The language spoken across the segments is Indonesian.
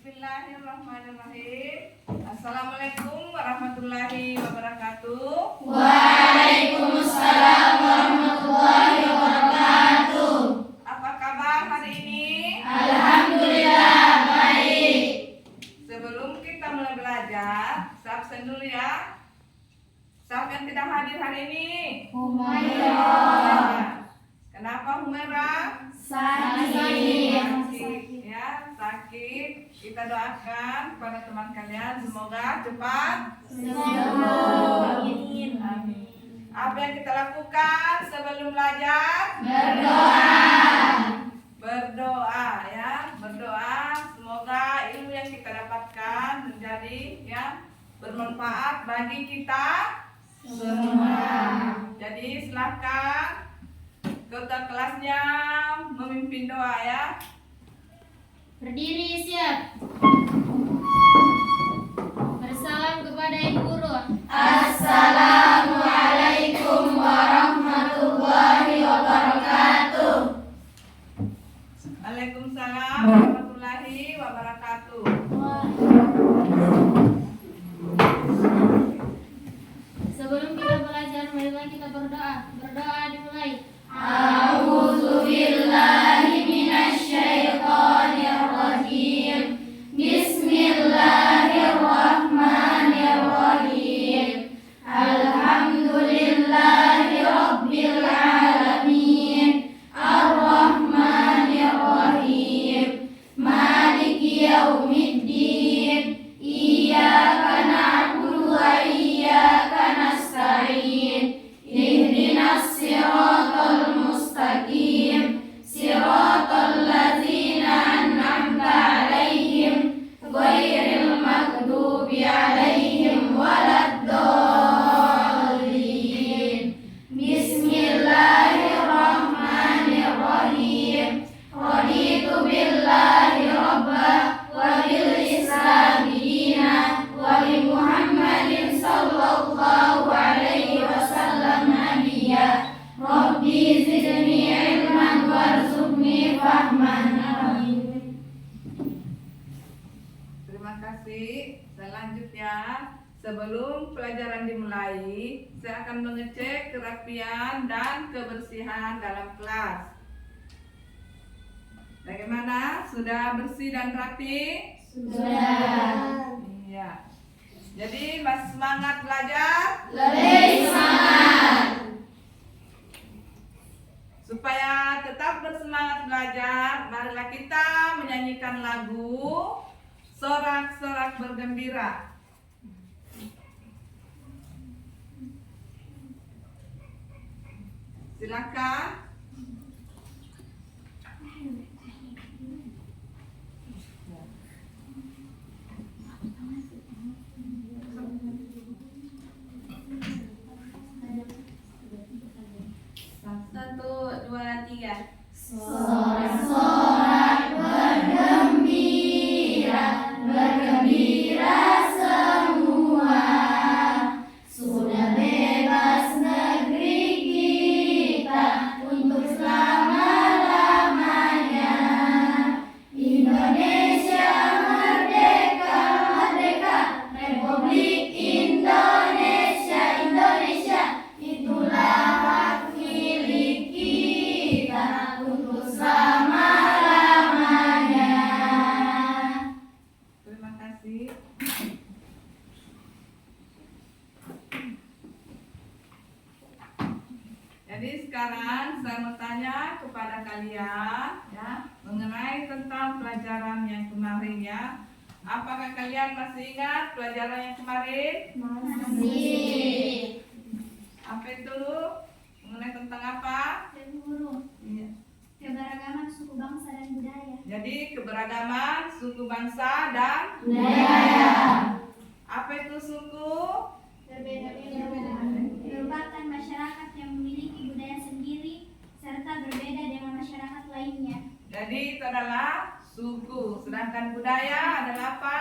Bismillahirrahmanirrahim. Assalamualaikum warahmatullahi wabarakatuh. Waalaikumsalam warahmatullahi wabarakatuh. Apa kabar hari ini? Alhamdulillah baik. Sebelum kita mulai belajar, absen dulu ya. Siapa yang tidak hadir hari ini? Humairah. Kenapa Humairah? Sakit. Ya, sakit. Kita doakan kepada teman kalian semoga cepat Sembuh. Amin. Apa yang kita lakukan sebelum belajar? Berdoa ya, berdoa semoga ilmu yang kita dapatkan menjadi ya bermanfaat bagi kita semua. Jadi silakan ketua kelasnya memimpin doa ya. Berdiri siap. Bersalam kepada ibu guru. Assalamualaikum warahmatullahi wabarakatuh. Waalaikumsalam warahmatullahi wabarakatuh. Sebelum kita belajar, marilah kita berdoa. Berdoa dimulai. A'udzubillahi minasyaitonirrajim. Bismillahirrahmanirrahim. Alhamdulillahi rabbil alamin. Ar-Rahmanir-Rahim. Maliki yaumiddin. Iyyaka na'budu wa iyyaka nasta'in. Ihdinas siratal mustaqim. Siratal ladzina an'amta 'alaihim ghairil maghdubi 'alaihim waladdallin. Bismillahirrahmanirrahim. Raditu billahi rabba wa bil islami dina wa bi Muhammadin sallallahu alaihi wasallam nabiyya. Rabbi zidni ilman warzuqni fahman. Amin. Terima kasih. Selanjutnya, sebelum pelajaran dimulai, saya akan mengecek kerapian dan kebersihan dalam kelas. Bagaimana? Sudah bersih dan rapi? Sudah. Iya. Jadi masih semangat belajar? Lebih semangat. Supaya tetap bersemangat belajar, marilah kita menyanyikan lagu Sorak-sorak bergembira. Silakan. Satu, dua, tiga. Sorak-sorak bergembira, bergembira semua. Sudah bebas negeri kita untuk selama-lamanya. Indonesia merdeka, merdeka. Republik Indonesia, Indonesia. Itulah hak milik kita untuk selama-lamanya. Terima kasih. Jadi sekarang saya mau tanya kepada kalian ya mengenai tentang pelajaran yang kemarin ya. Apakah kalian masih ingat pelajaran yang kemarin? Masih. Apa itu? Mengenai tentang apa? Guru, Iya. keberagaman suku bangsa dan budaya. Jadi keberagaman suku bangsa dan Budaya. apa itu suku? Berbeda-beda. Merupakan masyarakat yang memiliki budaya sendiri serta berbeda dengan masyarakat lainnya. Jadi itu adalah suku. Sedangkan budaya adalah apa?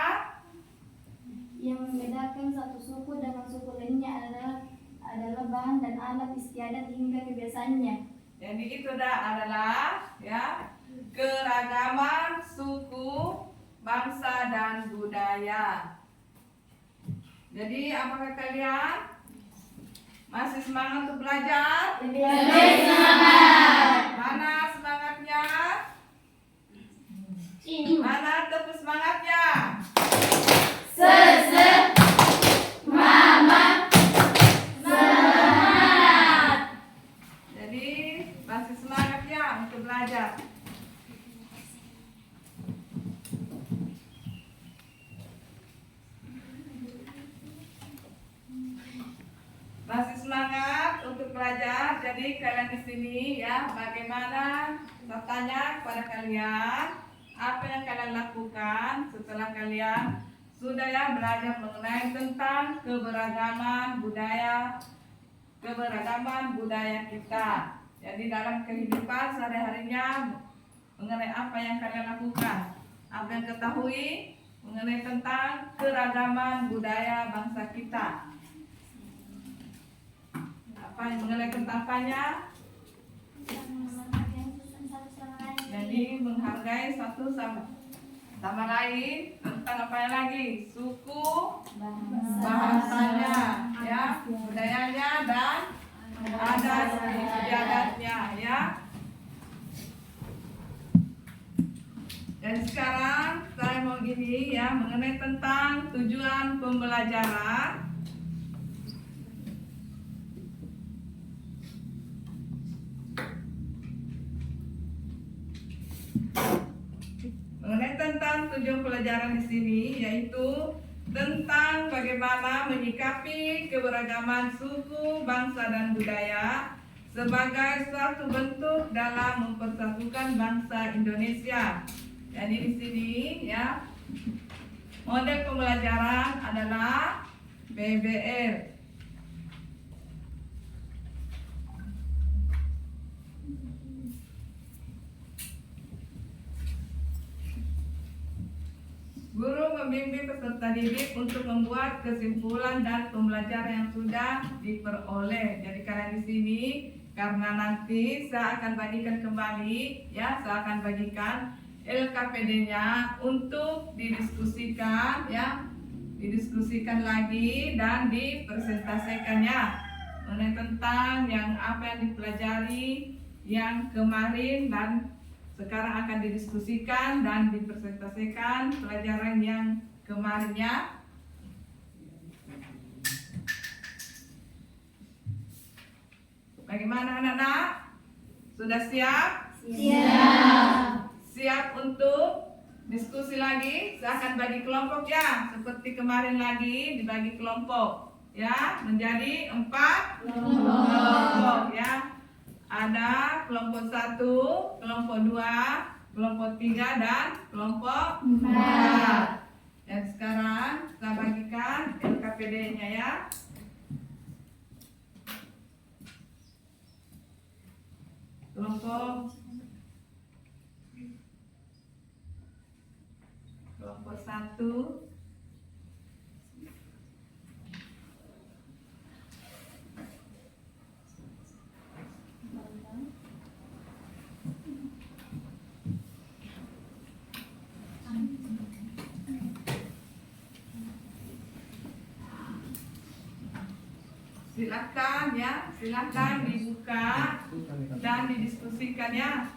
Yang membedakan satu suku dengan suku lainnya adalah bahan dan alat istiadat hingga kebiasaannya. Jadi itu adalah ya keragaman suku bangsa dan budaya. Jadi apakah kalian masih semangat untuk belajar? Lebih semangat. Mana semangatnya? Ini. Mana tepuk semangatnya? Mama. Jadi masih semangat ya untuk belajar. Masih semangat untuk belajar. Jadi kalian di sini ya, bagaimana? Saya tanya kepada kalian, apa yang kalian lakukan setelah kalian sudah ya belajar mengenai tentang keberagaman budaya kita. Jadi dalam kehidupan sehari-harinya mengenai apa yang kalian lakukan, apa yang ketahui mengenai tentang keragaman budaya bangsa kita. Apa yang mengenai tentang apanya? Jadi menghargai satu sama lain, tentang apa yang lagi? Suku, bahasanya, ya, budayanya dan adat istiadatnya, ya. Dan sekarang saya mau gini ya, mengenai tentang tujuan pembelajaran. Mengenai tentang tujuan pelajaran di sini, yaitu tentang bagaimana menyikapi keberagaman suku, bangsa dan budaya sebagai suatu bentuk dalam mempersatukan bangsa Indonesia. Jadi di sini ya, model pembelajaran adalah PBL. Guru membimbing peserta didik untuk membuat kesimpulan dan pembelajaran yang sudah diperoleh. Jadi kalian di sini, karena nanti saya akan bagikan kembali, ya, saya akan bagikan LKPD-nya untuk didiskusikan, ya, didiskusikan lagi dan dipresentasikannya mengenai tentang yang apa yang dipelajari yang kemarin dan sekarang akan didiskusikan dan dipresentasikan pelajaran yang kemarinnya. Bagaimana anak-anak? Sudah siap? Siap. Siap untuk diskusi lagi? Saya akan bagi kelompok ya, seperti kemarin lagi dibagi kelompok ya, menjadi 4 kelompok ya. Ada kelompok 1, kelompok 2, kelompok 3 dan kelompok 4. Dan sekarang saya bagikan LKPD-nya ya. Kelompok 1. Silakan ya, silakan dibuka dan didiskusikan ya.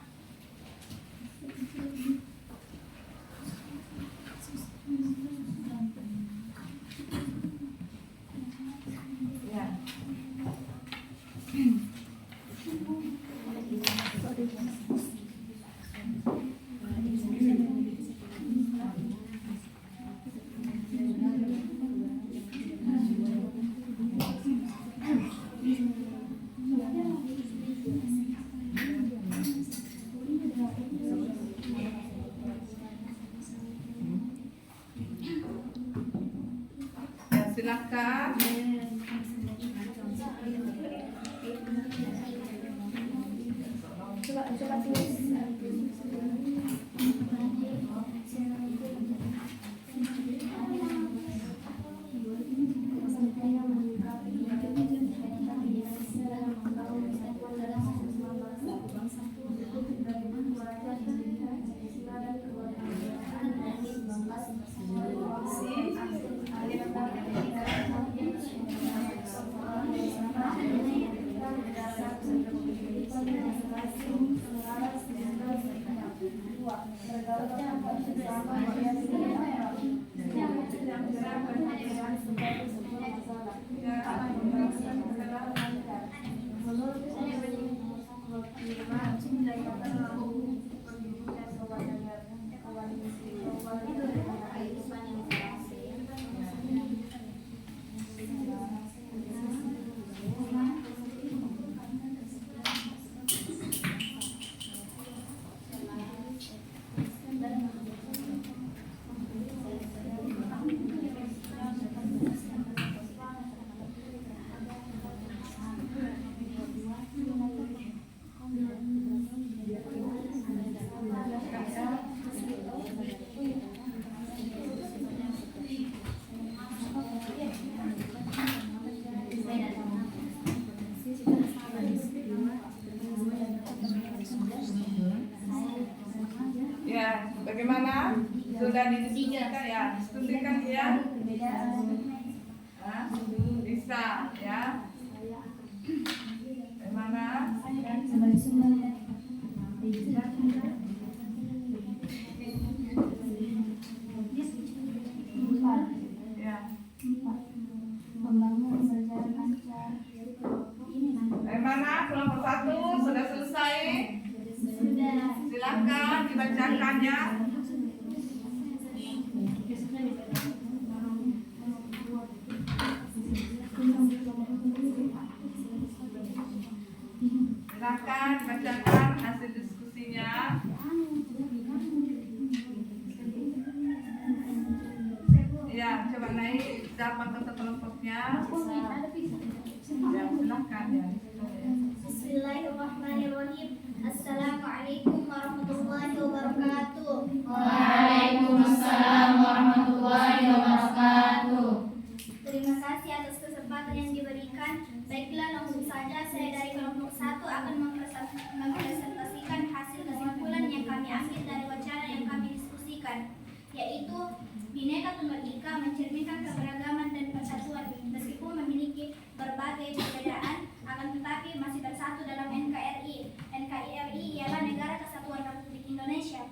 Ya. Silakan. Coba tulis. Ya, bagaimana? Sudah didiskusikan ya? Diskusikan ya? Hah? Bisa ya? Bagaimana? Ya. Membangun berjalan lancar. Bagaimana? Kelompok 1 sudah selesai? Sudah. Silakan dibacakan ya. Silakan bacakan hasil diskusinya. Ya, coba naik siapa kata kelompoknya. Ya, silakan ya. Bismillahirrahmanirrahim. Assalamualaikum warahmatullahi wabarakatuh. Waalaikumsalam warahmatullahi wabarakatuh. Terima kasih atas kesempatan yang diberikan. Baiklah, langsung saja saya dari kelompok 1 akan mempresentasikan hasil kesimpulan yang kami ambil dari wacana yang kami diskusikan, yaitu Bhinneka Tunggal Ika mencerminkan keberagaman dan persatuan meskipun memiliki berbagai perbedaan, akan tetapi masih bersatu dalam NKRI. NKRI ialah Negara Kesatuan Republik Indonesia.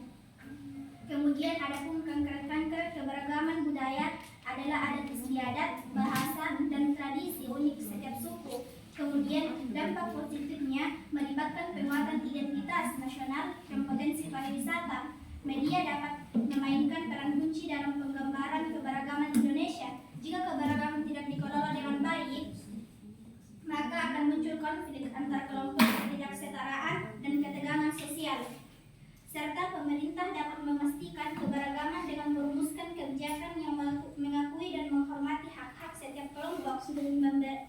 Kemudian ada pun kanker keberagaman budaya adalah adat istiadat, bahasa, dan tradisi unik setiap suku. Kemudian dampak positifnya melibatkan penguatan identitas nasional dan potensi pariwisata. Media dapat memainkan peran kunci dalam penggambaran keberagaman Indonesia. Jika keberagaman tidak dikelola dengan baik, maka akan muncul konflik antar kelompok, ketidaksetaraan, dan ketegangan sosial. Serta pemerintah dapat memastikan keberagaman dengan merumuskan kebijakan yang mengakui dan menghormati hak-hak setiap kelompok,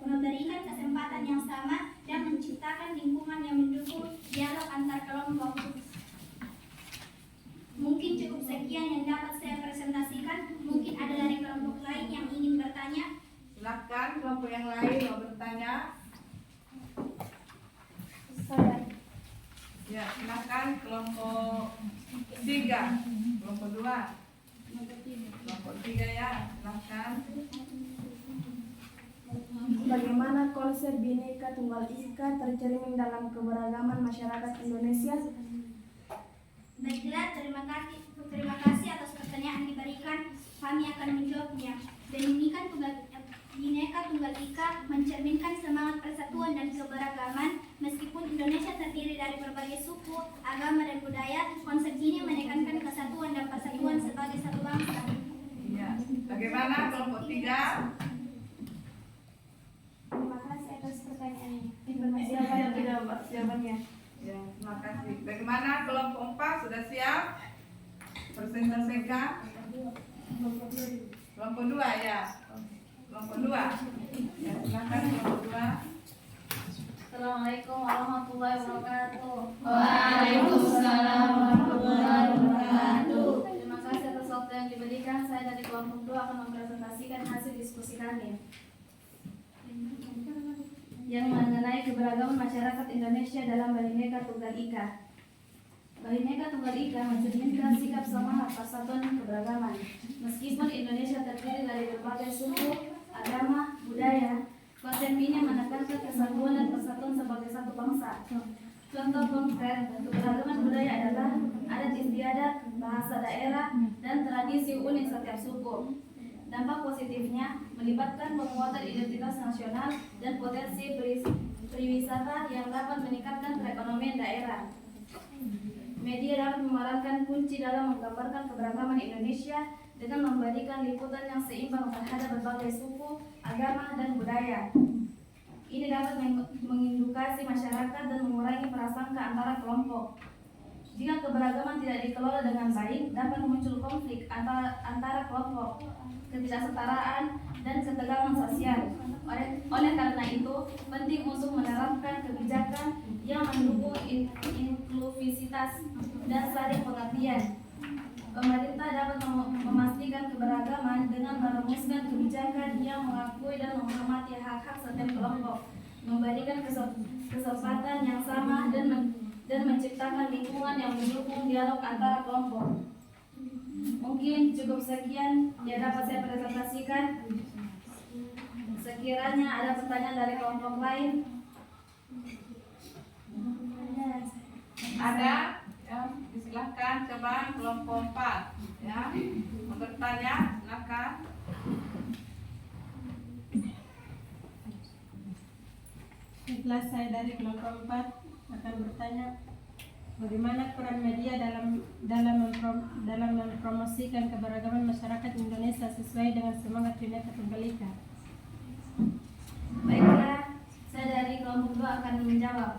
memberikan kesempatan yang sama, dan menciptakan lingkungan yang mendukung dialog antar kelompok. Mungkin cukup sekian yang dapat saya presentasikan. Mungkin ada dari kelompok lain yang ingin bertanya. Silakan kelompok yang lain mau bertanya. Ya, silakan kelompok 3, kelompok 2, kelompok 3 ya, silakan. Bagaimana konsep Bhinneka Tunggal Ika tercermin dalam keberagaman masyarakat Indonesia? Baiklah, terima kasih atas pertanyaan diberikan. Kami akan menjawabnya. Bhinneka Tunggal Ika mencerminkan semangat persatuan dan keberagaman. Meskipun Indonesia terdiri dari berbagai suku, agama, dan budaya, konsep ini menekankan kesatuan dan persatuan sebagai satu bangsa. Ya, bagaimana kelompok 3? Terima kasih atas pertanyaannya. Jawabannya. Ya, terima kasih. Bagaimana kelompok 4 sudah siap? Presentasikan. Kelompok 2 ya. Kelompok 2. Ya, silakan kelompok 2. Assalamualaikum warahmatullahi wabarakatuh. Waalaikumsalam warahmatullahi wabarakatuh. Terima kasih atas waktu yang diberikan. Saya dari kelompok 2 akan mempresentasikan hasil diskusi kami yang mengenai keberagaman masyarakat Indonesia dalam Bhinneka Tunggal Ika. Bhinneka Tunggal Ika mencerminkan sikap semangat persatuan dan keberagaman. Meskipun Indonesia terdiri dari berbagai suku, agama, budaya, konsep ini menekankan kesatuan dan persatuan sebagai satu bangsa. Contoh konkret keberagaman budaya adalah adat istiadat, bahasa daerah, dan tradisi unik setiap suku. Dampak positifnya melibatkan penguatan identitas nasional dan potensi pariwisata yang dapat meningkatkan perekonomian daerah. Media dapat memerankan kunci dalam menggambarkan keberagaman Indonesia dengan memberikan liputan yang seimbang terhadap berbagai suku, agama, dan budaya. Ini dapat mengedukasi masyarakat dan mengurangi prasangka antara kelompok. Jika keberagaman tidak dikelola dengan baik, dapat muncul konflik antara kelompok, ketidaksetaraan, dan ketegangan sosial. Oleh karena itu, penting untuk menerapkan kebijakan yang mendukung inklusivitas dan saling pengertian. Pemerintah dapat memastikan keberagaman dengan merumuskan kebijakan yang mengakui dan menghormati hak-hak setiap kelompok, memberikan kesempatan yang sama dan menciptakan lingkungan yang mendukung dialog antara kelompok. Mungkin cukup sekian yang dapat saya presentasikan. Sekiranya ada pertanyaan dari kelompok lain, Ada? Ya, silakan coba kelompok 4 ya. Mau bertanya, silakan. Baiklah, saya dari kelompok 4 akan bertanya bagaimana peran media dalam mempromosikan keberagaman masyarakat Indonesia sesuai dengan semangat Bhinneka Tunggal Ika. baiklah, saya dari kelompok 2 akan menjawab.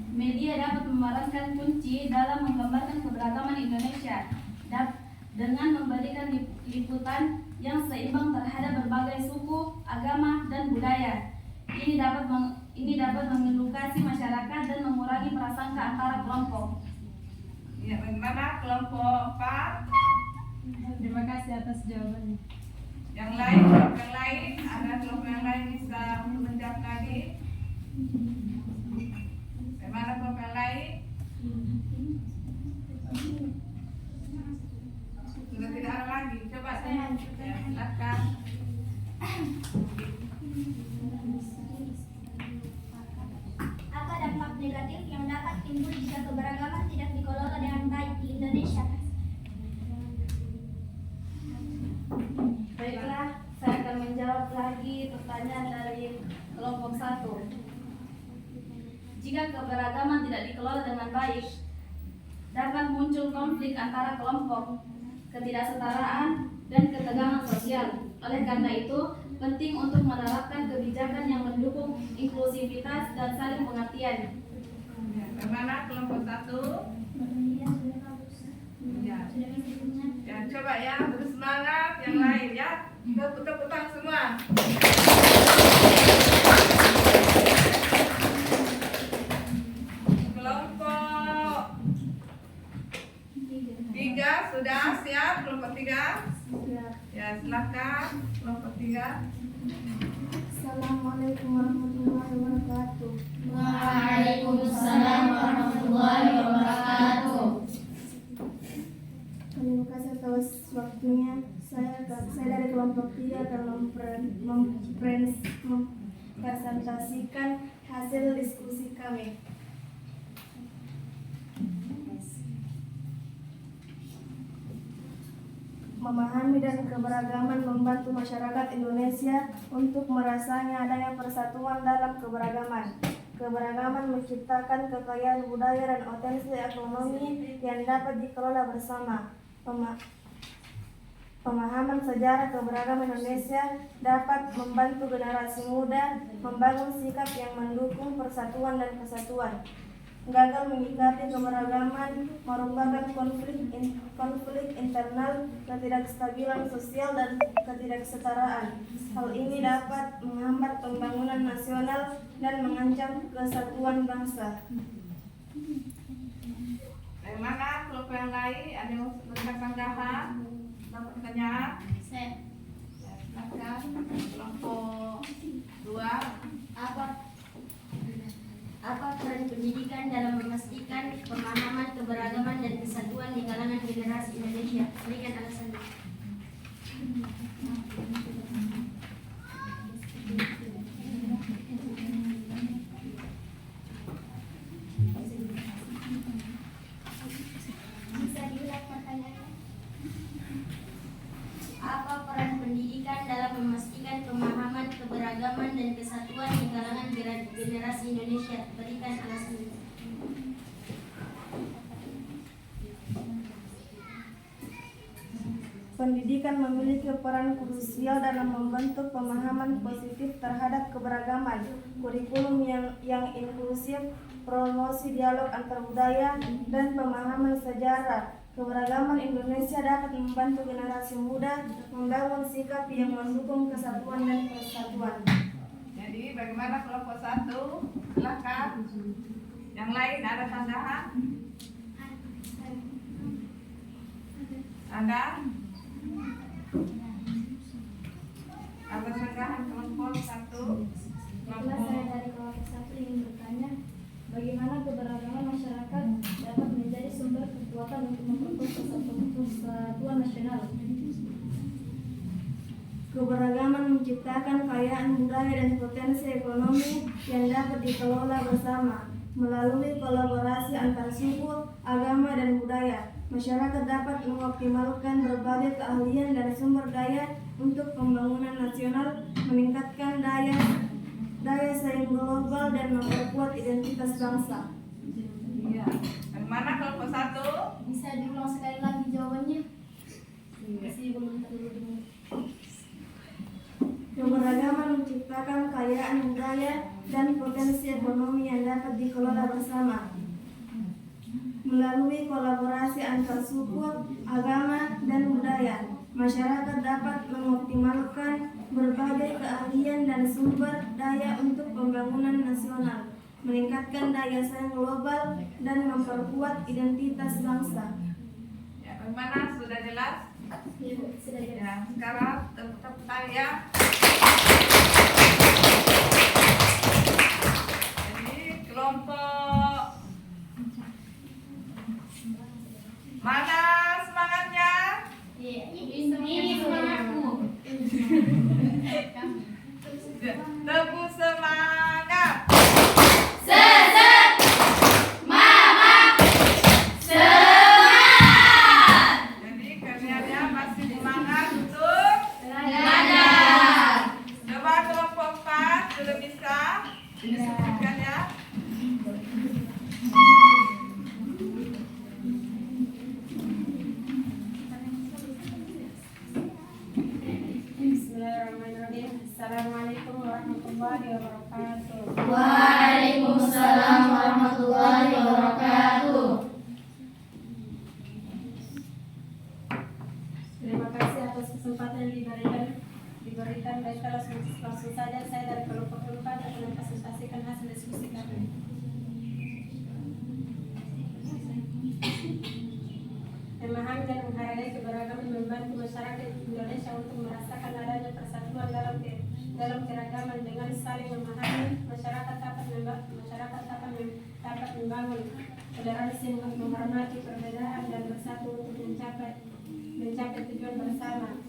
Media dapat memerankan kunci dalam menggambarkan keberagaman Indonesia dengan memberikan liputan yang seimbang terhadap berbagai suku, agama, dan budaya. Ini dapat mengedukasi masyarakat dan mengurangi prasangka antara kelompok. Ya, bagaimana kelompok 4? Terima kasih atas jawabannya. Yang lain, ada kelompok yang lain bisa untuk menjawab lagi. Bagaimana kelompok yang lain? Sudah tidak ada lagi. Coba ya, silakan. Apa dampak negatif yang dapat timbul jika keberagaman tidak dikelola dengan baik di Indonesia? Baiklah, saya akan menjawab lagi pertanyaan dari kelompok 1. Jika keberagaman tidak dikelola dengan baik, dapat muncul konflik antara kelompok, ketidaksetaraan, dan ketegangan sosial. Oleh karena itu, penting untuk menerapkan kebijakan yang mendukung inklusivitas dan saling pengertian. Ya, bagaimana kelompok 1? Ya. Ya, coba ya, bersemangat yang lain ya. Tepuk tangan semua. Kelompok 3 sudah siap? Kelompok 3? Ya, silakan. Kelompok 3. Assalamualaikum warahmatullahi wabarakatuh. Waalaikumsalam warahmatullahi wabarakatuh. Terima kasih atas waktunya. Saya dari kelompok 3 akan mempresentasikan hasil diskusi kami. Memahami dan keberagaman membantu masyarakat Indonesia untuk merasanya adanya persatuan dalam keberagaman. Keberagaman menciptakan kekayaan budaya dan potensi ekonomi yang dapat dikelola bersama. Pemahaman sejarah keberagaman Indonesia dapat membantu generasi muda membangun sikap yang mendukung persatuan dan kesatuan. Gagal menyikapi keberagaman merupakan konflik internal, ketidakstabilan sosial, dan ketidaksetaraan. Hal ini dapat menghambat pembangunan nasional dan mengancam kesatuan bangsa. Bagaimana kelompok yang lain? Ada yang memberikan tanggapan? Dapat pertanyaan? Saya. Ya, silakan. Kelompok 2. Apa peran pendidikan dalam memastikan pemahaman keberagaman dan kesatuan di kalangan generasi Indonesia? Berikan alasannya. Indonesia berikan alasannya. Pendidikan memiliki peran krusial dalam membentuk pemahaman positif terhadap keberagaman, kurikulum yang inklusif, promosi dialog antar budaya, dan pemahaman sejarah. Keberagaman Indonesia dapat membantu generasi muda membangun sikap yang mendukung kesatuan dan persatuan. Jadi bagaimana kelompok 1? Silakan. Yang lain ada tambahan? Ada? Ada sanggahan kelompok 1? Baiklah, saya dari kelompok 1 ingin bertanya, bagaimana keberagaman masyarakat dapat menjadi sumber kekuatan untuk memperkuat kesatuan nasional? Keberagaman menciptakan kekayaan budaya dan potensi ekonomi yang dapat dikelola bersama. Melalui kolaborasi antar suku, agama, dan budaya, masyarakat dapat mengoptimalkan berbagai keahlian dan sumber daya untuk pembangunan nasional, meningkatkan daya saing global, dan memperkuat identitas bangsa. Iya. Bagaimana kelompok 1? Bisa diulang sekali lagi jawabannya? Masih belum terlalu. Keberagaman menciptakan kekayaan budaya dan potensi ekonomi yang dapat dikelola bersama. Melalui kolaborasi antar suku, agama, dan budaya, masyarakat dapat mengoptimalkan berbagai keahlian dan sumber daya untuk pembangunan nasional, meningkatkan daya saing global, dan memperkuat identitas bangsa. Ya, bagaimana? Sudah jelas? Ya, Bu, sudah jelas. Ya, sekarang tepuk tangan ya. Jadi kelompok mana semangatnya? Ini semangatku. Teguh semangat. Jadi kalian masih semangat untuk coba kelompok 4 sudah bisa disebutkan ya. Bismillahirrahmanirrahim. Assalamualaikum warahmatullahi wabarakatuh. Waalaikumsalam warahmatullahi wabarakatuh. Terima kasih atas kesempatan yang diberikan. Baiklah, langsung saja saya dari kelompok 4 akan mempresentasikan hasil diskusi kami. Memahami dan menghargai keberagaman membantu masyarakat Indonesia untuk merasakan adanya persatuan dalam keragaman. Dengan saling memahami, masyarakat dapat membangun toleransi, menghormati perbedaan, dan bersatu untuk mencapai tujuan bersama.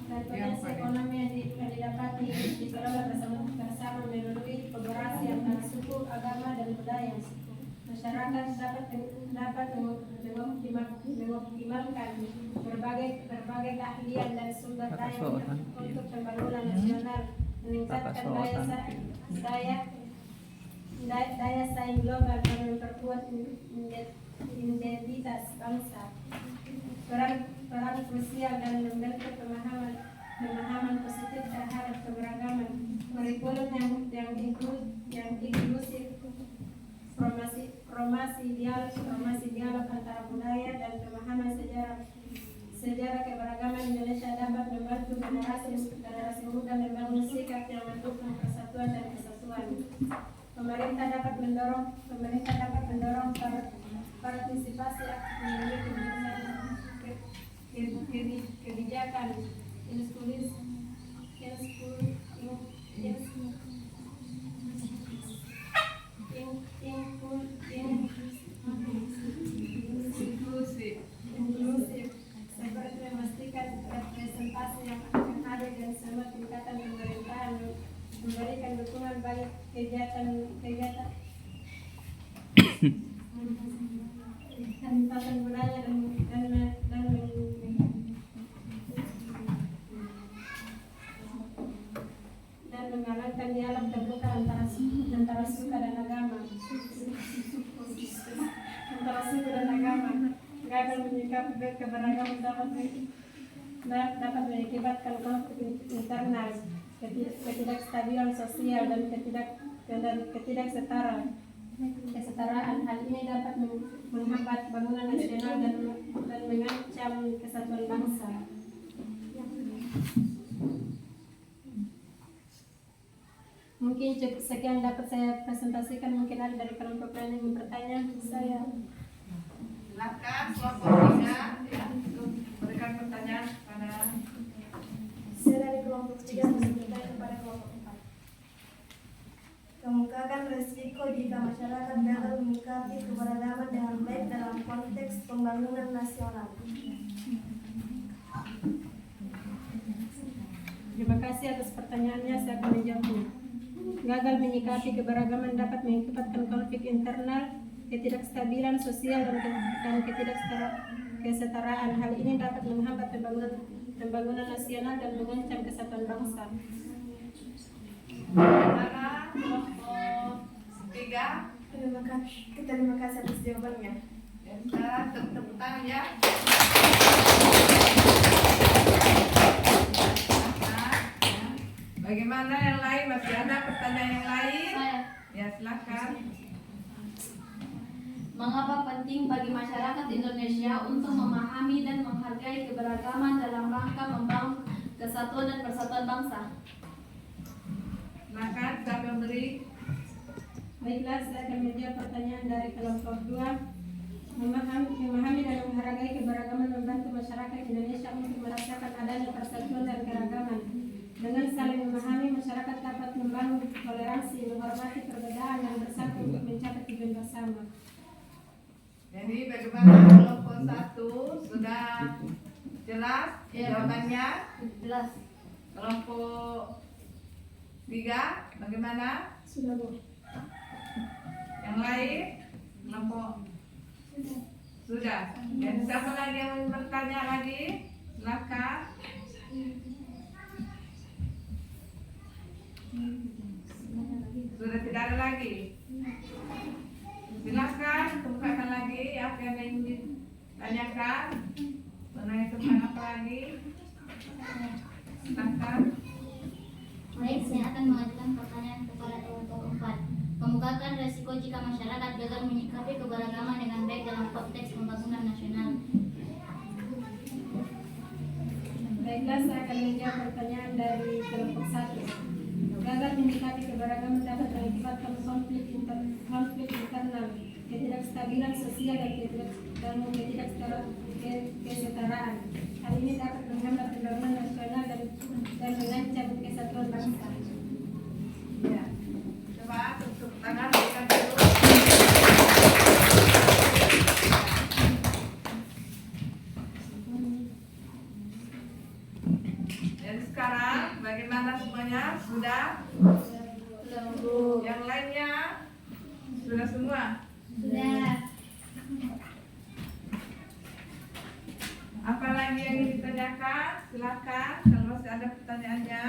Dan potensi ekonomi yang didapati dikelola bersama melalui kolaborasi antara suku, agama, dan budaya. Masyarakat dapat mengoptimalkan berbagai keahlian dan sumber daya untuk pembangunan nasional, meningkatkan daya saing global, dan memperkuat identitas bangsa. Peran krusial dan membentuk pemahaman positif terhadap keberagaman, kurikulum yang inklusif, promosi dialog antara budaya, dan pemahaman sejarah keberagaman Indonesia dapat membantu generasi muda membangun sikap yang mendukung persatuan dan kesatuan. Pemerintah dapat mendorong partisipasi aktif memiliki kebijakan inklusif seperti memastikan representasi yang adil dan semua tingkatan pemerintahan, memberikan dukungan bagi kegiatan budaya dan menggalakkan dialog terbuka antara suku dan agama. dapat mengakibatkan konflik internal, ketidakstabilan sosial dan kesetaraan. Hal ini dapat menghambat bangunan nasional dan mengancam kesatuan bangsa. Mungkin cukup sekian dapat saya presentasikan. Mungkin ada dari kelompok lain yang bertanya. Saya Silakan kelompok 3 ya, untuk berikan pertanyaan kepada Saya dari kelompok 3 bertanya kepada kelompok 4. Kemukakan resiko jika masyarakat gagal menyikapi keberagaman dengan baik dalam konteks pembangunan nasional. terima kasih atas pertanyaannya. Saya akan menjawabnya. Gagal menyikapi keberagaman dapat mengakibatkan konflik internal, ketidakstabilan sosial dan ketidaksetaraan. Hal ini dapat menghambat pembangunan nasional dan mengancam kesatuan bangsa. Mana kelompok 3. Terima kasih atas jawabannya. Dan sekarang tepuk tangan ya. Bagaimana yang lain? Masih ada pertanyaan yang lain? Saya. Ya, silakan. Mengapa penting bagi masyarakat Indonesia untuk memahami dan menghargai keberagaman dalam rangka membangun kesatuan dan persatuan bangsa? Silakan, siapa yang beri? Baiklah, saya akan menjawab pertanyaan dari kelompok 2. Memahami dan menghargai keberagaman membantu masyarakat Indonesia untuk merasakan adanya persatuan dan keragaman. Dengan saling memahami, masyarakat dapat membangun toleransi, menghormati perbedaan dan bersatu untuk mencapai tujuan bersama. Jadi bagaimana kelompok 1 sudah jelas jawabannya? Jelas. Kelompok 3 bagaimana? Sudah, Bu. Yang lain? Kelompok sudah. Dan siapa lagi yang bertanya lagi? Silakan. Sudah tidak ada lagi. Silakan kemukakan lagi apa yang ingin ditanyakan. Mengenai tentang apa lagi? Silakan. Baik, saya akan mengajukan pertanyaan kepada kelompok 4. Kemukakan resiko jika masyarakat gagal menyikapi keberagaman dengan baik dalam konteks pembangunan nasional. Baiklah, saya akan menjawab pertanyaan dari kelompok 1. Gagal menyikapi keberagaman dapat mengakibatkan konflik internal, ketidakstabilan sosial dan ketidaksetaraan. Hal ini dapat menghambat pembangunan nasional dan mengancam kesatuan bangsa. Ya. Coba tepuk tangan berikan dulu. Dan sekarang bagaimana semuanya? Sudah? Yang lainnya? Sudah semua? Sudah. Apa lagi yang ingin ditanyakan? Silakan kalau masih ada pertanyaannya.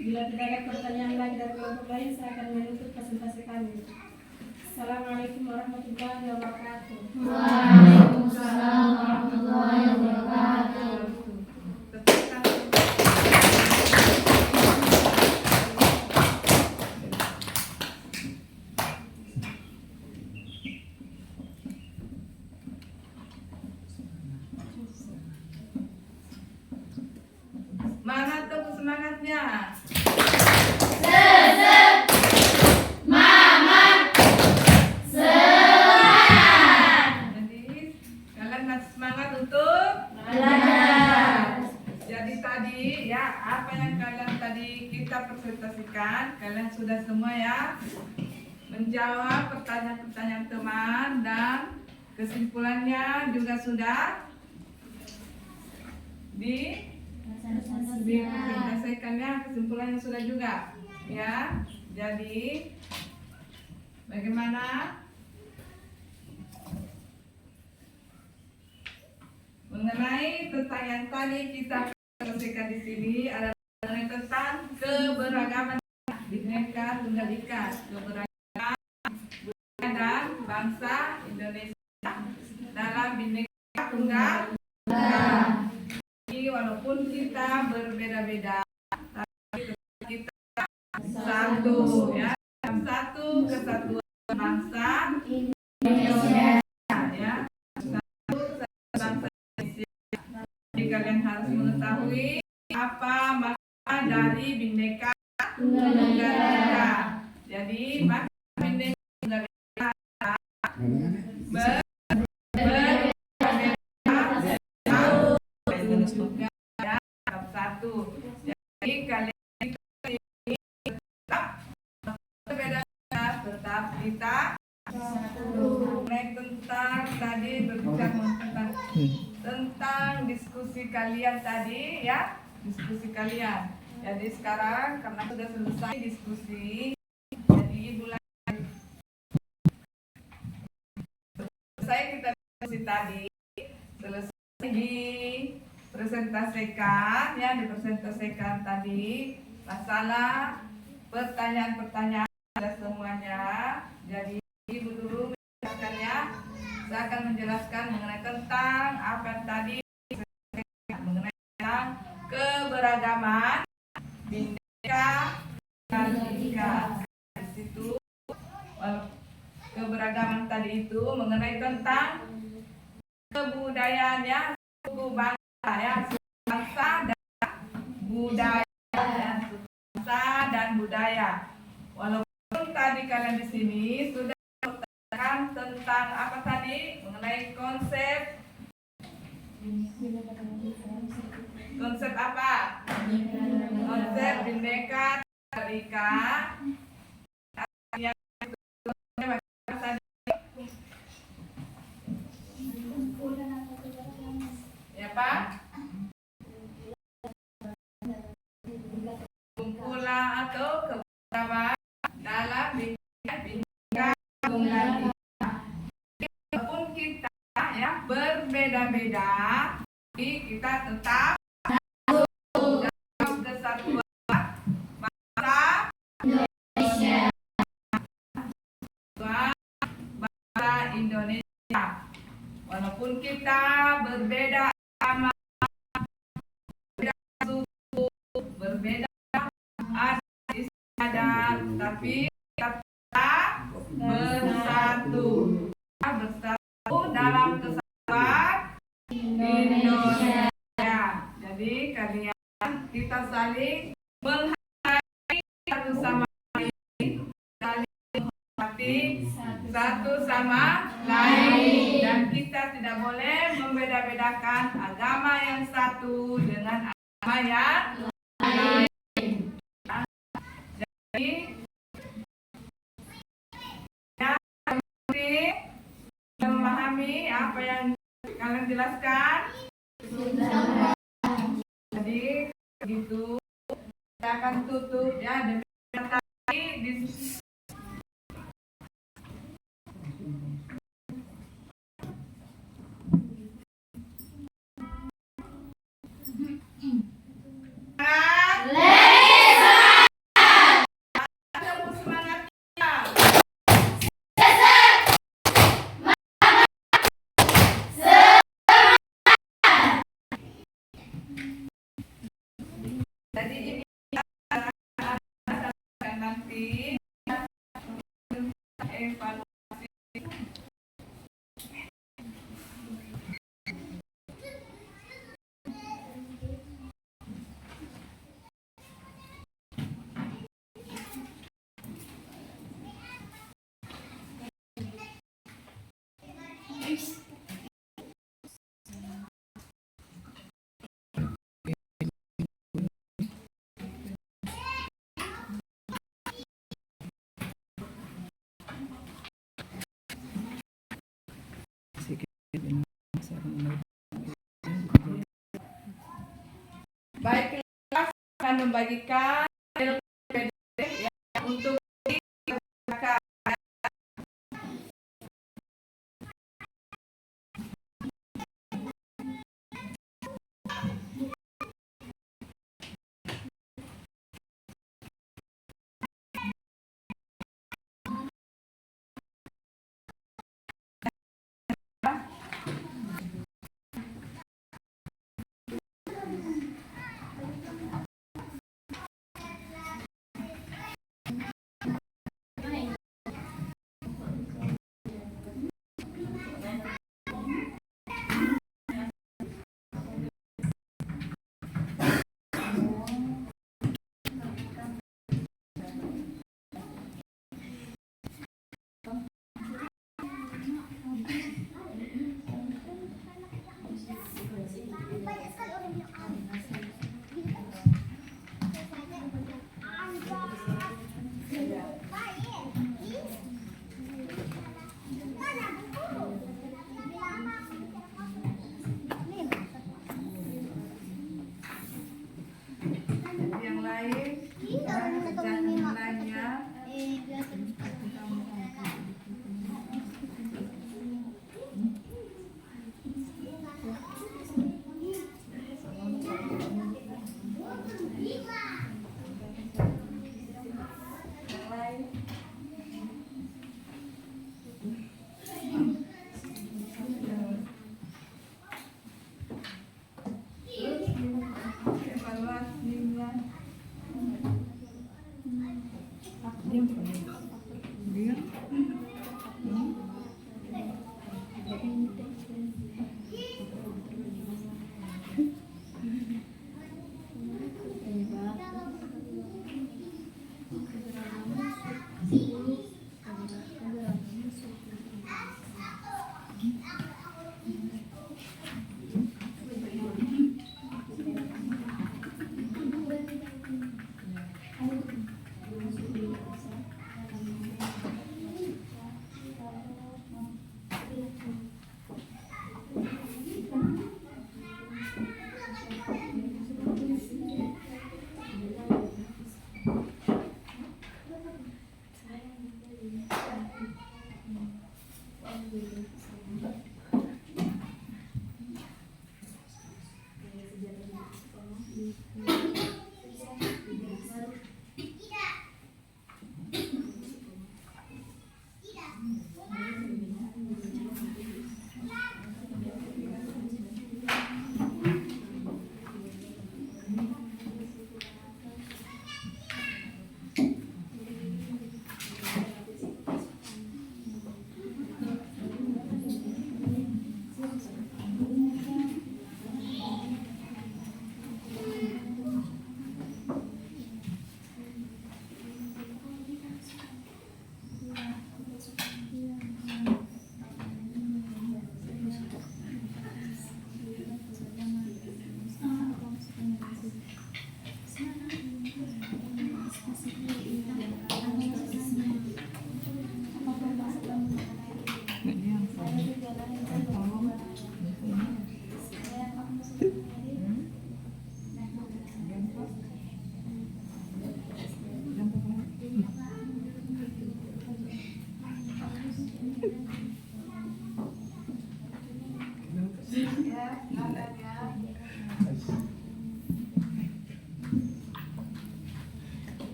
Bila tidak ada pertanyaan lagi dari kelompok lain, saya akan menutup presentasi kami. Assalamualaikum warahmatullahi wabarakatuh. Waalaikumsalam warahmatullahi wabarakatuh. Tepuk tangan. Mana tepuk semangatnya? Jadi kalian masih semangat untuk belajar. Jadi tadi ya apa yang kalian tadi kita presentasikan, kalian sudah semua ya menjawab pertanyaan-pertanyaan teman dan kesimpulannya juga sudah dipresentasikannya, kesimpulannya sudah juga ya. Jadi bagaimana mengenai tentang yang tadi kita selesaikan di sini adalah mengenai tentang keberagaman Bhinneka Tunggal Ika, keberagaman budaya dan bangsa Indonesia dalam Bhinneka Tunggal Ika. Jadi walaupun kita berbeda-beda, tapi kita satu, ya, satu kesatuan bangsa Indonesia, ya, satu bangsa Indonesia. Jadi kalian harus mengetahui apa makna dari Bhinneka Tunggal Ika. Jadi makna Bhinneka Tunggal Ika satu. Jadi kalian tetap berbeda, tetap kita tentang tadi berbicara tentang diskusi kalian tadi, ya, diskusi kalian. Jadi sekarang karena sudah selesai diskusi, jadi mulai selesai kita diskusi tadi, selesai dipresentasikan, ya, dipresentasikan tadi masalah pertanyaan-pertanyaan semuanya. Jadi Ibu dulu menjelaskannya, saya akan menjelaskan mengenai tentang apa yang tadi mengenai tentang keberagaman Bhinneka Tunggal Ika. Di situ keberagaman tadi itu mengenai tentang kebudayaan, ya, suku bangsa, ya, suku bangsa dan budaya, ya, suku bangsa dan budaya. Walaupun tadi kalian di sini sudah mengatakan tentang apa tadi mengenai konsep apa? Konsep Bhinneka Tunggal Ika. Ya, Pak? Kumpulan atau keberagaman dalam Bhinneka Tunggal Ika. Walaupun kita, ya, berbeda-beda, tapi kita tetap dalam kesatuan bangsa Indonesia. Bangsa Indonesia. Walaupun kita berbeda agama, berbeda suku, berbeda adat istiadat, tapi kita tetap bersatu. Bersatu dalam kesatuan Indonesia. Jadi kalian, kita saling menghargai satu sama lain, saling menghormati satu sama lain, dan kita tidak boleh membeda-bedakan agama yang satu dengan agama yang lain. Jadi memahami apa yang kalian jelaskan. Jadi begitu kita akan tutup, ya, demi tadi jadi ini nanti evaluasi. Baiklah, akan membagikan PDF, ya, untuk dibacakan.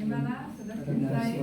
Gimana? Sudah selesai?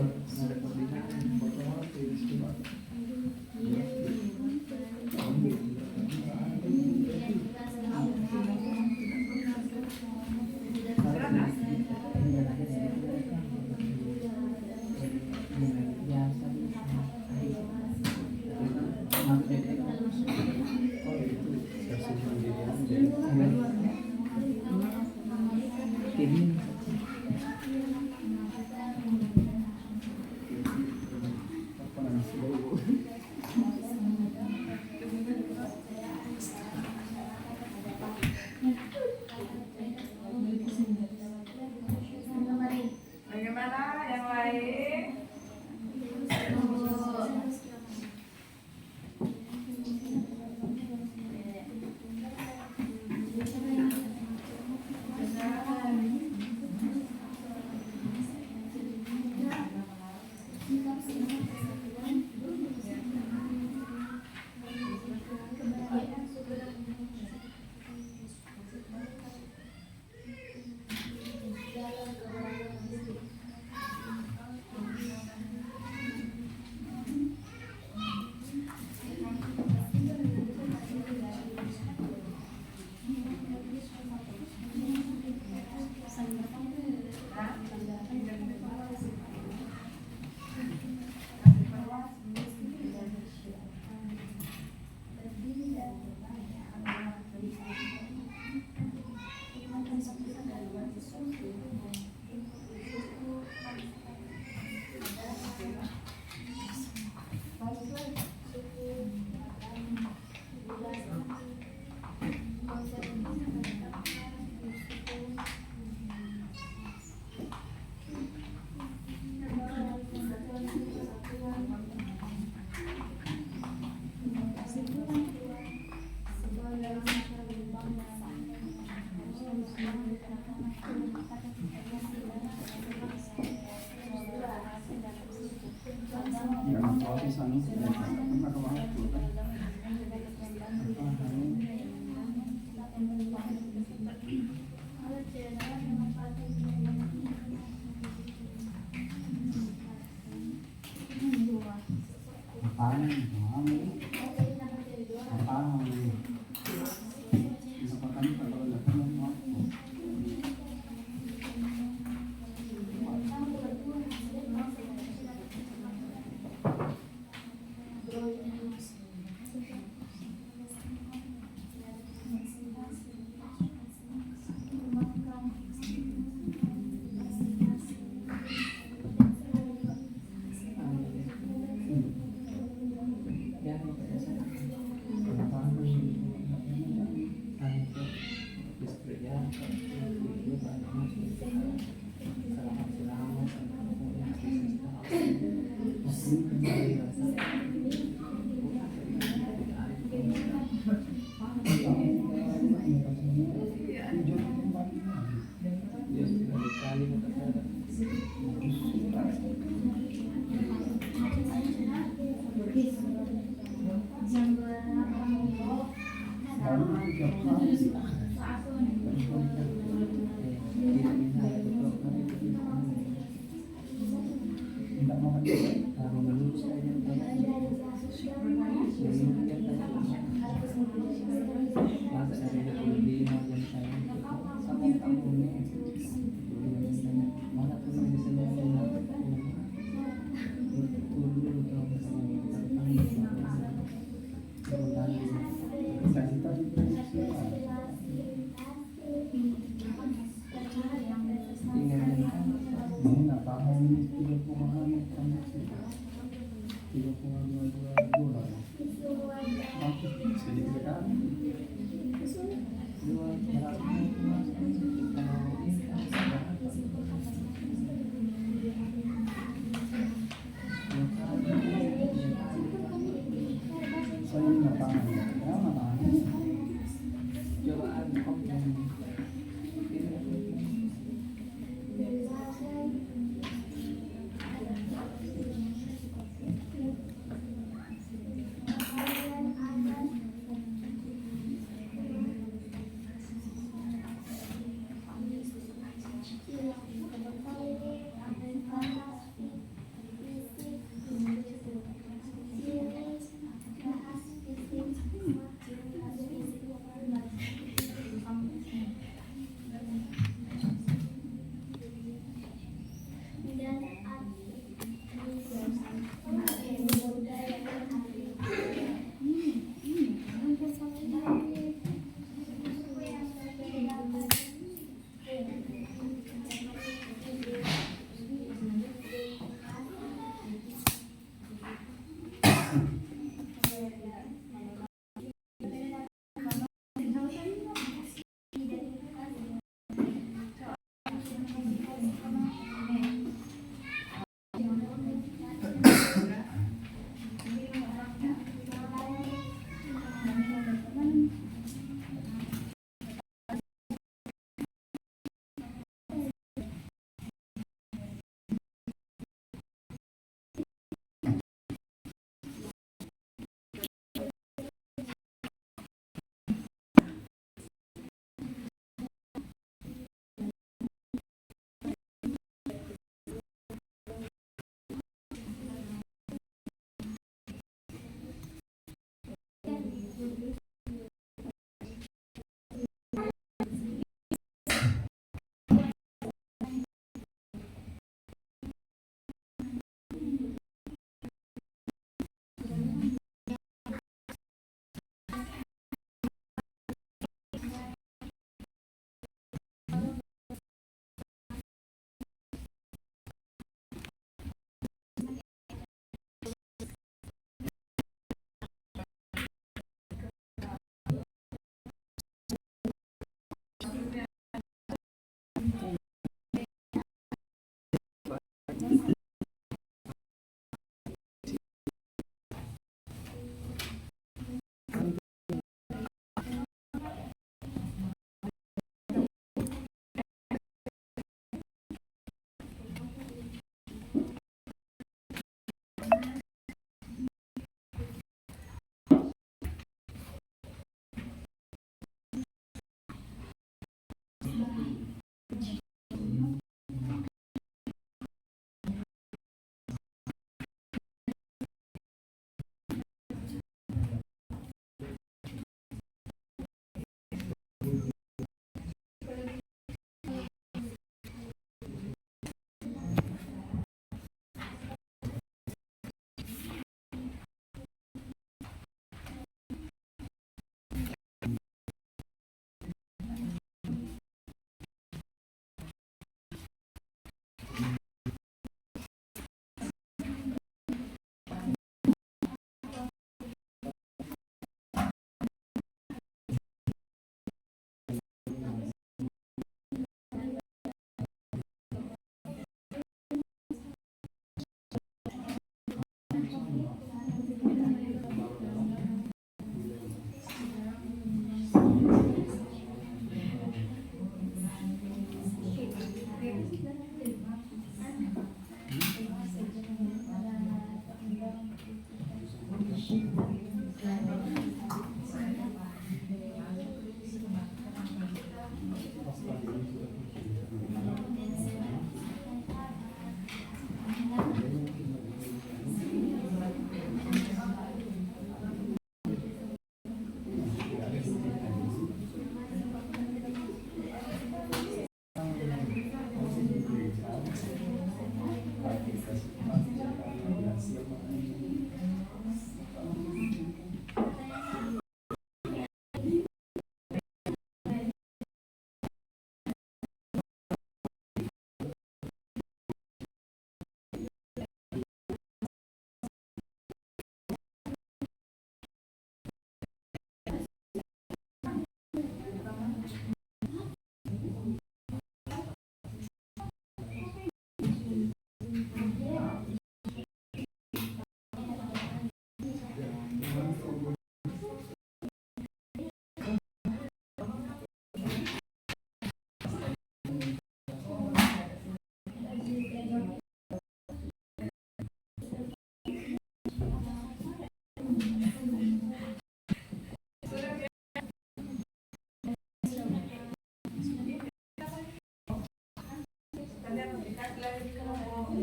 kasih lagi kelompok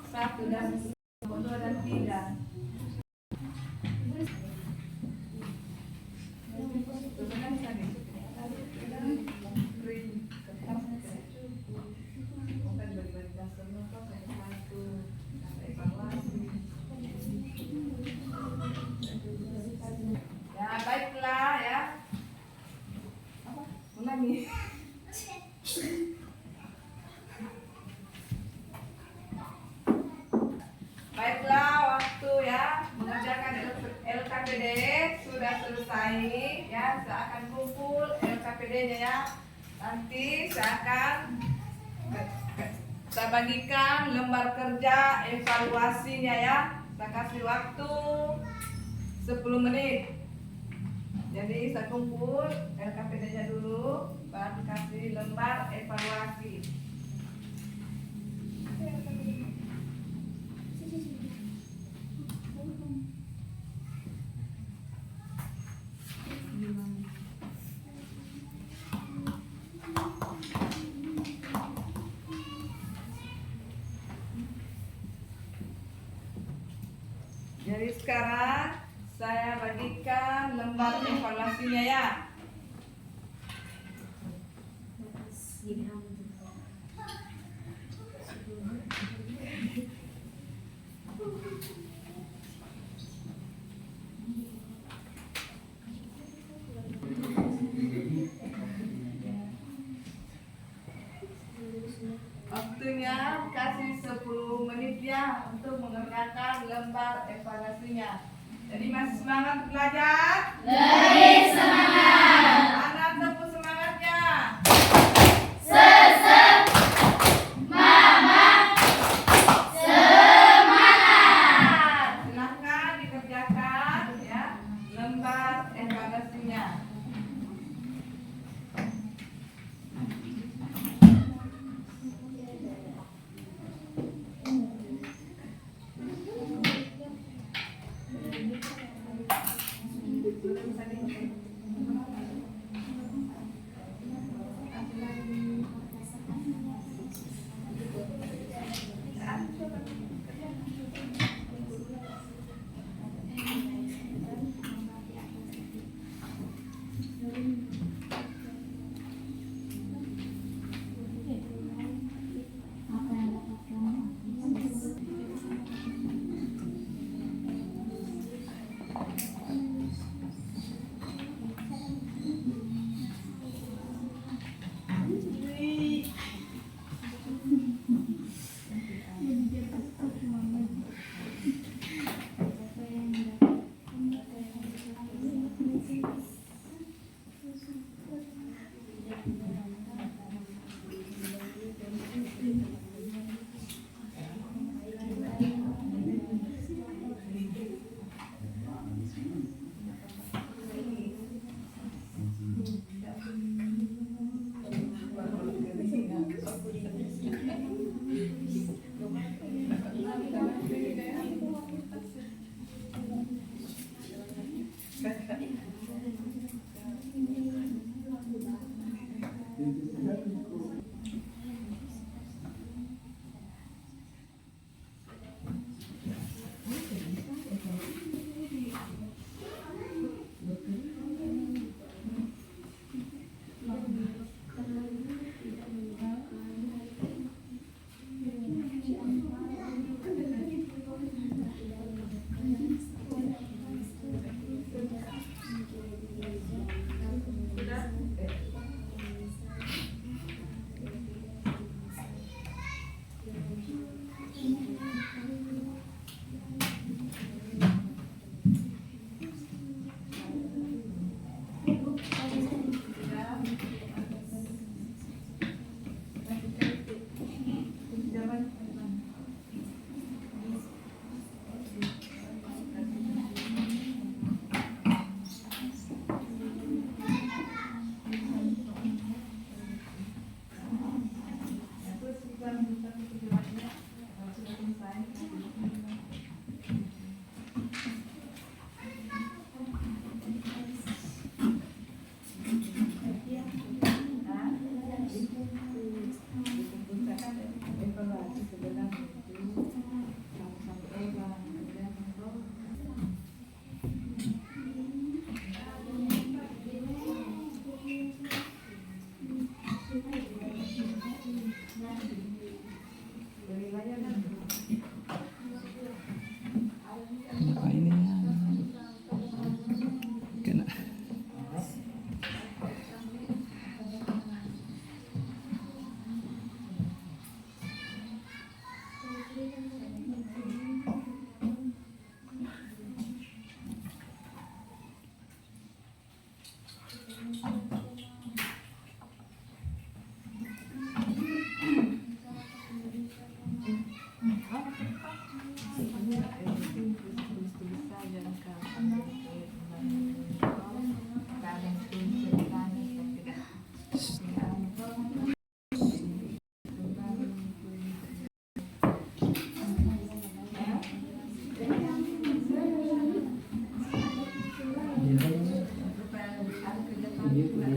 1 dan kelompok 2 dan 3. Ya, baiklah ya. Ulangi. Baiklah, waktu ya mengerjakan LKPD sudah selesai ya. Saya akan kumpul LKPD-nya ya. Nanti saya akan saya bagikan lembar kerja evaluasinya ya. Saya kasih waktu 10 menit. Jadi saya kumpul LKPD-nya dulu, baru kasih lembar evaluasi. Jadi sekarang saya bagikan lembar evaluasinya ya. Waktunya kasih 10 menit ya untuk mengerjakan lembar evaluasinya. Jadi masih semangat belajar? Lebih semangat. Mana tepuk semangatnya? Mama. Semangat. Silakan dikerjakan ya lembar evaluasinya. Kemarin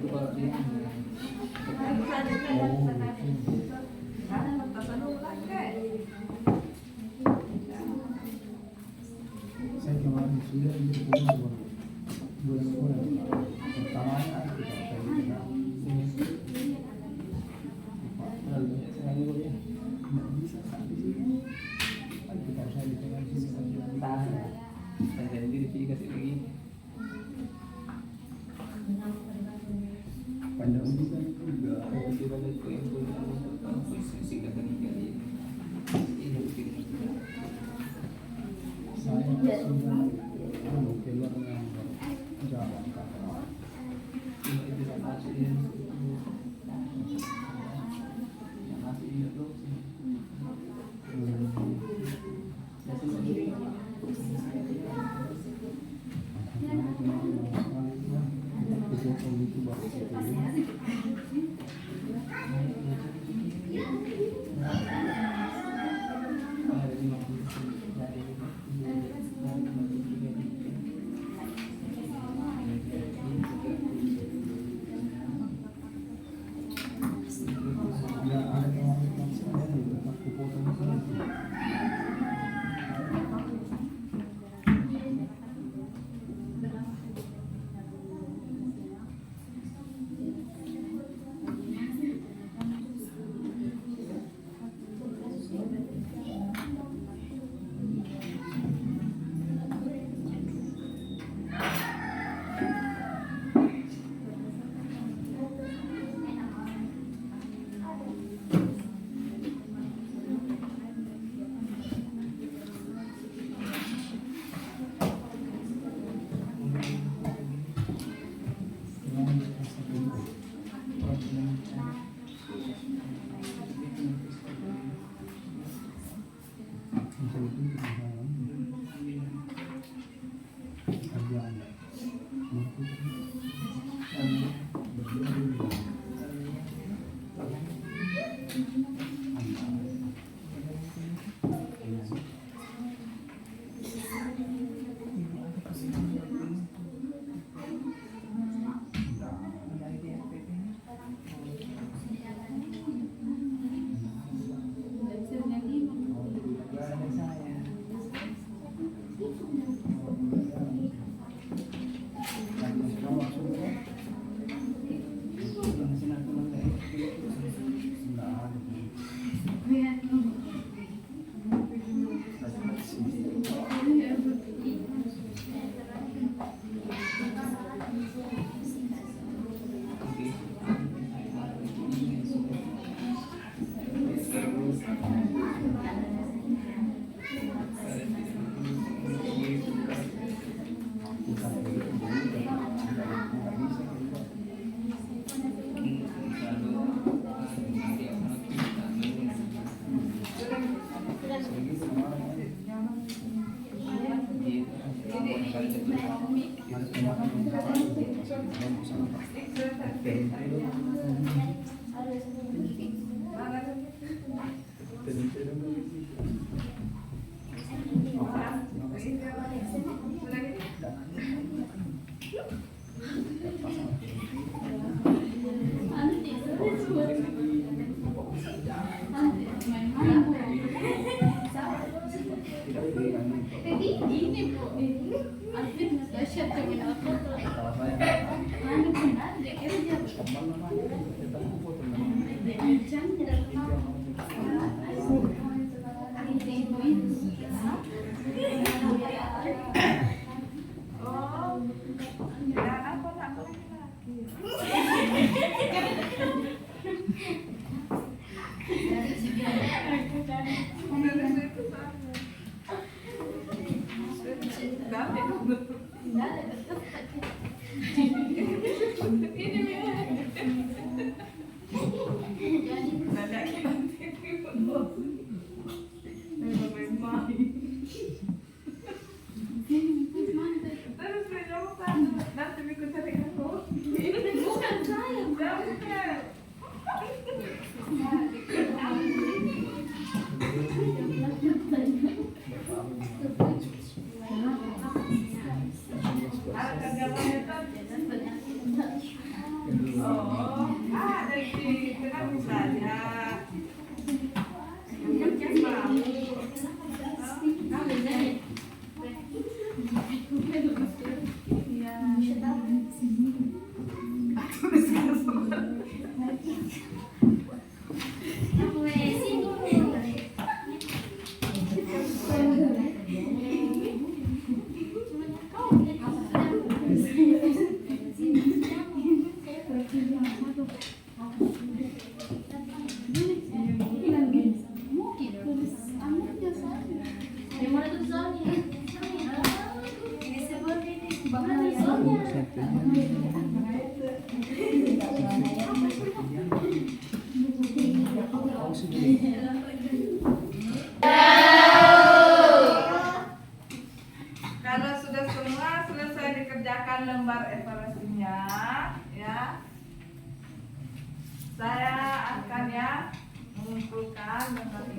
tuh kalau dia saya kemarin sudah bulan pertamanya panjang juga saya sudah keluar dengan jalan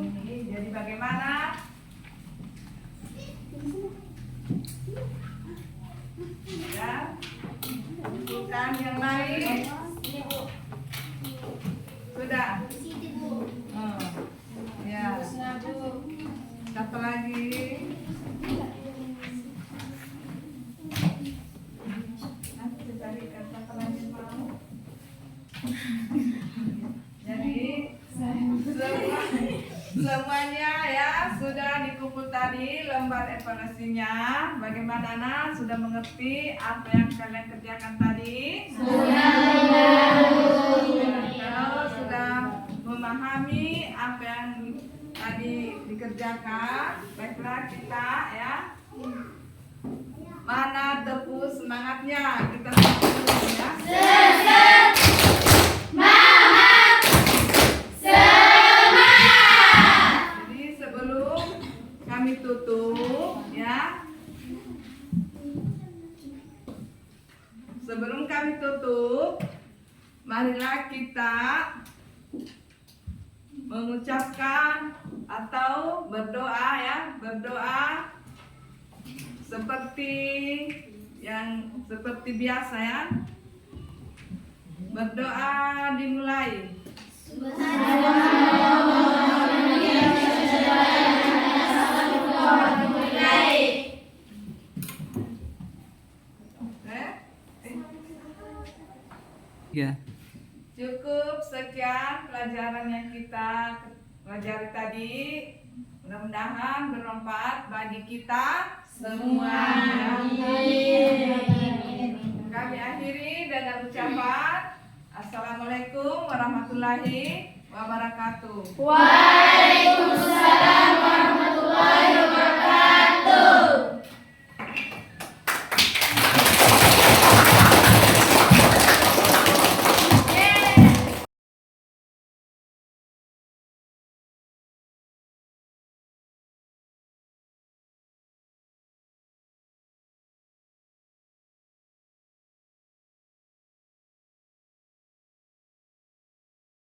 ini. Jadi bagaimana? Ya, bukan yang lain. Sudah. Siti Bu. Oh, ya. Satu lagi. Nanti dicarikan satu lagi mau. Jadi semuanya ya sudah dikumpul tadi lembar evaluasinya. Bagaimana anak sudah mengerti apa yang kalian kerjakan tadi? Kalau sudah memahami apa yang tadi dikerjakan, baiklah kita ya. Mana tepuk semangatnya kita dulu ya. Jadi sebelum kami tutup ya. Sebelum kami tutup, marilah kita mengucapkan atau berdoa ya, berdoa seperti biasa ya. Berdoa dimulai. Ya. Cukup sekian pelajaran yang kita pelajari tadi. Mudah-mudahan bermanfaat bagi kita semua. Kami akhiri dengan ucapan Assalamualaikum warahmatullahi wabarakatuh. Waalaikumsalam.